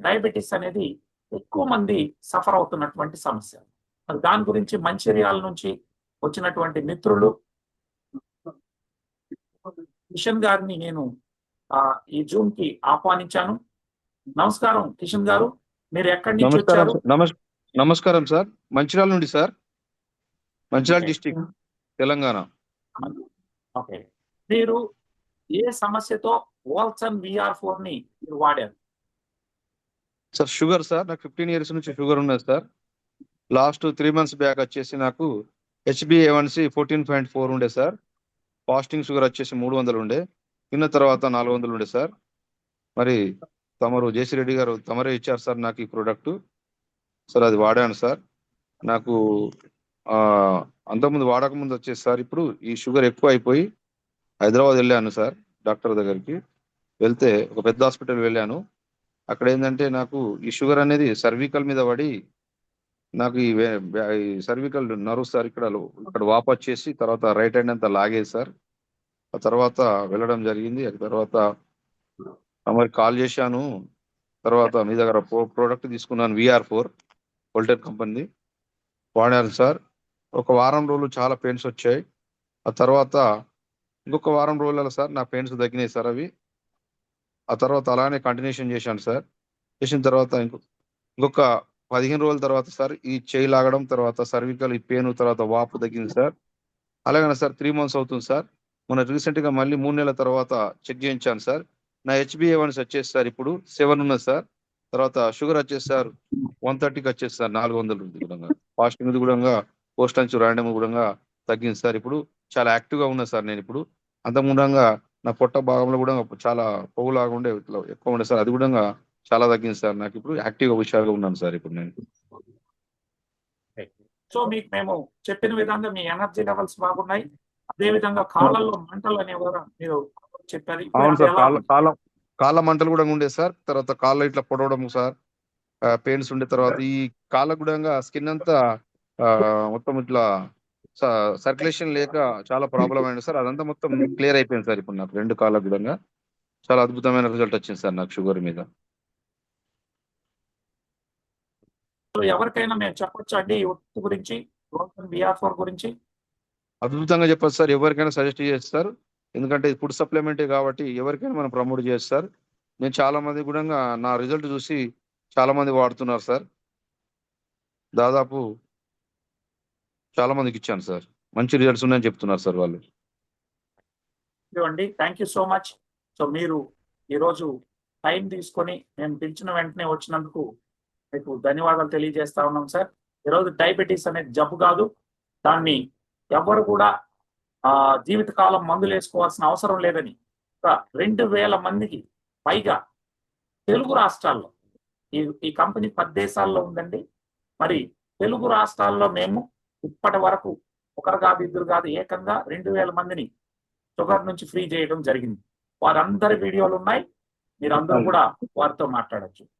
Diabetes అనేది ఎక్కువ మంది సఫర్ అవుతున్నటువంటి సమస్య. మరి దాని గురించి మంచిర్యాల నుంచి వచ్చినటువంటి మిత్రులు కిషన్ గారిని నేను ఈ జూమ్‌కి ఆహ్వానించాను. నమస్కారం కిషన్ గారు. మీరు ఎక్కడి నుంచి నమస్కారం వచ్చారు? సార్. నమస్కారం సార్. మంచిర్యాల నుండి sir. Mancherial okay. District, Telangana. Okay. మీరు ఏ సమస్యతో వాల్సన్ VR4ని మీరు వాడారు? Sir sugar sir. నాకు 15 ఇయర్స్ నుంచి షుగర్ ఉన్నది సార్. లాస్ట్ 3 మంత్స్ బ్యాక్ వచ్చేసి నాకు HbA1c 14.4 ఉండే సార్. ఫాస్టింగ్ షుగర్ వచ్చేసి 300 ఉండే. తిన్న తర్వాత 400 ఉండే సార్. మరి తమరు జేసీ రెడ్డి గారు తమరే ఇచ్చారు సార్ నాకు ఈ ప్రోడక్ట్. సార్ అది వాడాను సార్. నాకు అంతకుముందు వాడకముందు వచ్చేసి సార్ ఇప్పుడు ఈ షుగర్ ఎక్కువ అయిపోయి హైదరాబాద్ వెళ్ళాను సార్ డాక్టర్ దగ్గరికి. వెళ్తే ఒక పెద్ద హాస్పిటల్ వెళ్ళాను. అక్కడ ఏంటంటే నాకు ఈ షుగర్ అనేది సర్వికల్ మీద పడి నాకు ఈ సర్వికల్ నర్వ్ సార్ ఇక్కడ వాపు వచ్చేసి తర్వాత రైట్ హ్యాండ్ అంతా లాగేది సార్. ఆ తర్వాత వెళ్ళడం జరిగింది. ఆ తర్వాత మరి కాల్ చేశాను. తర్వాత మీ దగ్గర ప్రోడక్ట్ తీసుకున్నాను VR4 వోల్టేజ్ కంపెనీ వాడాను సార్. ఒక వారం రోజులు చాలా పెయిన్స్ వచ్చాయి. ఆ తర్వాత ఇంకొక వారం రోజులలో సార్ నా పెయిన్స్ తగ్గినాయి సార్ అవి. ఆ తర్వాత అలానే కంటిన్యూషన్ చేశాను సార్. చేసిన తర్వాత ఇంకొక 15 రోజుల తర్వాత సార్ ఈ చేయి లాగడం, తర్వాత సర్వికల్ ఈ పెయిన్, తర్వాత వాపు తగ్గింది సార్. అలాగనే సార్ 3 మంత్స్ అవుతుంది సార్. మొన్న రీసెంట్గా మళ్ళీ 3 నెలల తర్వాత చెక్ చేయించాను సార్. నా HbA1c వచ్చేసి సార్ ఇప్పుడు 7 ఉన్నది సార్. తర్వాత షుగర్ వచ్చేసి సార్ 130కి వచ్చేసి సార్ 400 ఉంది కూడా. ఫాస్టింగ్ కూడా పోస్ట్ అంచు రాయడం కూడా తగ్గింది సార్. ఇప్పుడు చాలా యాక్టివ్గా ఉన్నా సార్ నేను ఇప్పుడు. అంతకుముందంగా నా పొట్ట భాగంలో కూడా చాలా పొగులాగా ఉండే, ఇట్లా ఎక్కువ ఉండే సార్. అది కూడా చాలా తగ్గింది సార్. నాకు ఇప్పుడు యాక్టివ్గా హుషారుగా ఉన్నాను సార్ ఇప్పుడు నేను. సో మీకు మేము చెప్పిన విధంగా మీ ఎనర్జీ లెవెల్స్ బాగున్నాయి. అదే విధంగా కాళ్ళల్లో మంటలు అనేవి కూడా మీరు చెప్పారు. అవును సార్. కాళ్ళ మంటలు కూడా ఉండే సార్. తర్వాత కాళ్ళ ఇట్లా పొడవడం సార్, పెయిన్స్ ఉండే. తర్వాత ఈ కాళ్ళ కూడా స్కిన్ అంతా మొత్తం ఇట్లా సర్క్యులేషన్ లేక చాలా ప్రాబ్లం అయింది సార్. అదంతా మొత్తం క్లియర్ అయిపోయింది సార్ ఇప్పుడు నాకు 2 కాళ్ళ కూడా. చాలా అద్భుతమైన రిజల్ట్ వచ్చింది సార్ నాకు షుగర్ మీద. ఎవరికైనా మేము చెప్పొచ్చా అండి ఈ వస్తువు గురించి, వాల్సన్ VR4 గురించి? అద్భుతంగా చెప్పచ్చు సార్. ఎవరికైనా సజెస్ట్ చేస్తారు. ఎందుకంటే ఫుడ్ సప్లిమెంటే కాబట్టి ఎవరికైనా మనం ప్రమోట్ చేస్తారు. నేను చాలా మంది కూడా నా రిజల్ట్ చూసి చాలా మంది వాడుతున్నారు సార్. దాదాపు చాలా మందికి ఇచ్చాను సార్. మంచి రిజల్ట్స్ ఉన్నాయని చెప్తున్నారు సార్ వాళ్ళు. అండి, thank you so much. So మీరు ఈరోజు టైం తీసుకొని మేము పిలిచిన వెంటనే వచ్చినందుకు మీకు ధన్యవాదాలు తెలియజేస్తా ఉన్నాం సార్. ఈరోజు డయాబెటీస్ అనేది జబ్బు కాదు. దాన్ని ఎవరు కూడా జీవితకాలం మందులు వేసుకోవాల్సిన అవసరం లేదని ఒక 2000 మందికి పైగా తెలుగు రాష్ట్రాల్లో ఈ కంపెనీ 10 దేశాల్లో ఉందండి. మరి తెలుగు రాష్ట్రాల్లో మేము ఇప్పటి వరకు ఒకరు కాదు, ఇద్దరు కాదు, ఏకంగా 2000 మందిని షుగర్ నుంచి ఫ్రీ చేయడం జరిగింది. వారందరి వీడియోలు ఉన్నాయి. మీరందరూ కూడా వారితో మాట్లాడొచ్చు.